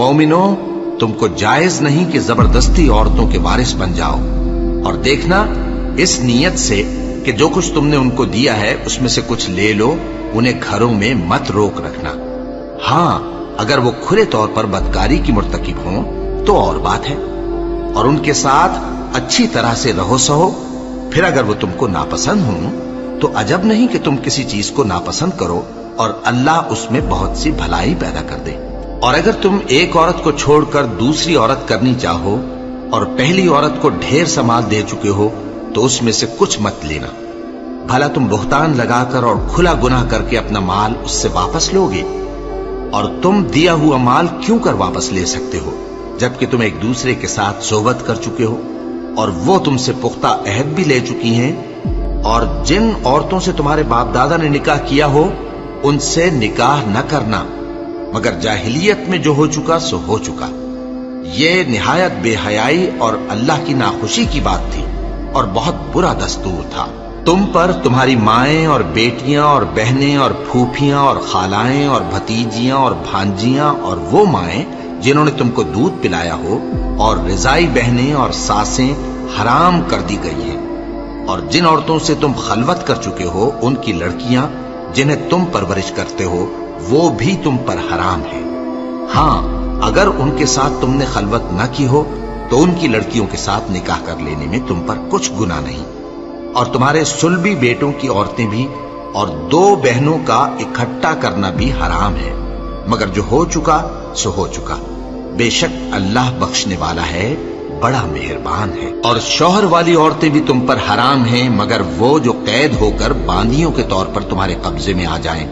मोमिनो, तुमको जायज नहीं कि जबरदस्ती औरतों के वारिस बन जाओ, और देखना इस नीयत से कि जो कुछ तुमने उनको दिया है उसमें से कुछ ले लो, उन्हें घरों में मत रोक रखना। हाँ, अगर वो खुले तौर पर बदकारी की मुर्तकिब हों तो और बात है, और उनके साथ अच्छी तरह से रहो सहो। फिर अगर वो तुमको नापसंद हों तो अजब नहीं कि तुम किसी चीज को नापसंद करो और अल्लाह उसमें बहुत सी भलाई पैदा कर दे। और अगर तुम एक औरत को छोड़कर दूसरी औरत करनी चाहो और पहली औरत को ढेर सा माल दे चुके हो तो उसमें से कुछ मत लेना। भला तुम बुहतान लगाकर और खुला गुनाह करके अपना माल उससे वापस लोगे? और तुम दिया हुआ माल क्यों कर वापस ले सकते हो जबकि तुम एक दूसरे के साथ सोबत कर चुके हो और वो तुमसे पुख्ता अहद भी ले चुकी हैं? और जिन औरतों से तुम्हारे बाप दादा ने निकाह किया हो उनसे निकाह न करना, मगर जाहिलियत में जो हो चुका सो हो चुका। ये निहायत बेहयाई और अल्लाह की नाखुशी की बात थी और बहुत बुरा दस्तूर था। तुम पर तुम्हारी माएं और बेटियां और बहनें और फूफियां और खालाएं और भतीजियां और भांजियां और वो माएं जिन्होंने तुमको दूध पिलाया हो और रिजाई बहनें और सासें हराम कर दी गई हैं। और जिन औरतों से तुम खलवत कर चुके हो उनकी लड़कियां जिन्हें तुम परवरिश करते हो वो भी तुम पर हराम है। हाँ, अगर उनके साथ तुमने खलवत न की हो तो उनकी लड़कियों के साथ निकाह कर लेने में तुम पर कुछ गुनाह नहीं। और तुम्हारे सुलभी बेटों की औरतें भी और दो बहनों का इकट्ठा करना भी हराम है, मगर जो हो चुका सो हो चुका। बेशक अल्लाह बख्शने वाला है, बड़ा मेहरबान है। और शौहर वाली औरतें भी तुम पर हराम हैं, मगर वो जो कैद होकर बांदियों के तौर पर तुम्हारे कब्जे में आ जाएं।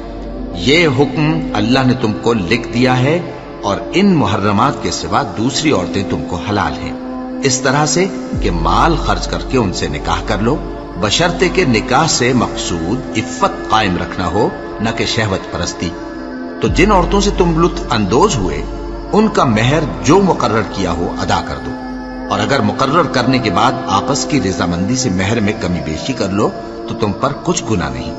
ये हुक्म अल्लाह ने तुमको लिख दिया है और इन मुहर्रमात के सिवा दूसरी औरतें तुमको हलाल हैं, इस तरह से कि माल खर्च करके उनसे निकाह कर लो, बशर्ते के निकाह से मकसूद इफ्फत कायम रखना हो, न कि शहवत परस्ती। तो जिन औरतों से तुम लुत्फ अंदोज हुए उनका मेहर जो मुकर्रर किया हो अदा कर दो। और अगर मुकर्रर करने के बाद आपस की रजामंदी से मेहर में कमी बेशी कर लो तो तुम पर कुछ गुनाह नहीं।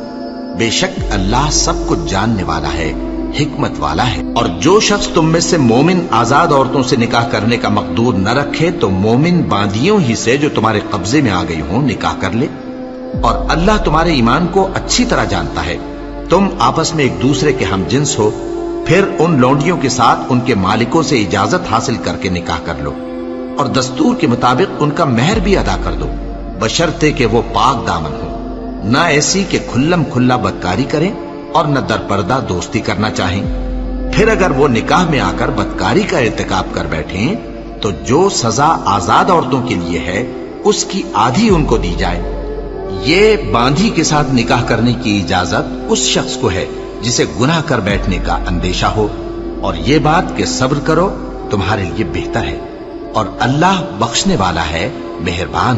बेशक अल्लाह सब कुछ जानने वाला है, हिकमत वाला है। और जो शख्स तुम में से मोमिन आजाद औरतों से निकाह करने का मकदूर न रखे तो मोमिन बांदियों ही से जो तुम्हारे कब्जे में आ गई हो निकाह कर ले। और अल्लाह तुम्हारे ईमान को अच्छी तरह जानता है। तुम आपस में एक दूसरे के हमजिन्स हो, फिर उन लौंडियों के साथ उनके मालिकों से इजाजत हासिल करके निकाह कर लो और दस्तूर के मुताबिक उनका मेहर भी अदा कर दो, बशर्ते कि वो पाक दामन हो, न ऐसी कि खुल्लम खुल्ला बदकारी करें और न दरपर्दा दोस्ती करना चाहें। फिर अगर वो निकाह में आकर बदकारी का इर्तिकाब कर बैठें तो जो सजा आजाद औरतों के लिए है उसकी आधी उनको दी जाए। ये बांधी के साथ निकाह करने की इजाजत उस शख्स को है जिसे गुनाह कर बैठने का अंदेशा हो। और ये बात कि सब्र करो तुम्हारे लिए बेहतर है, और अल्लाह बख्शने वाला है, मेहरबान है।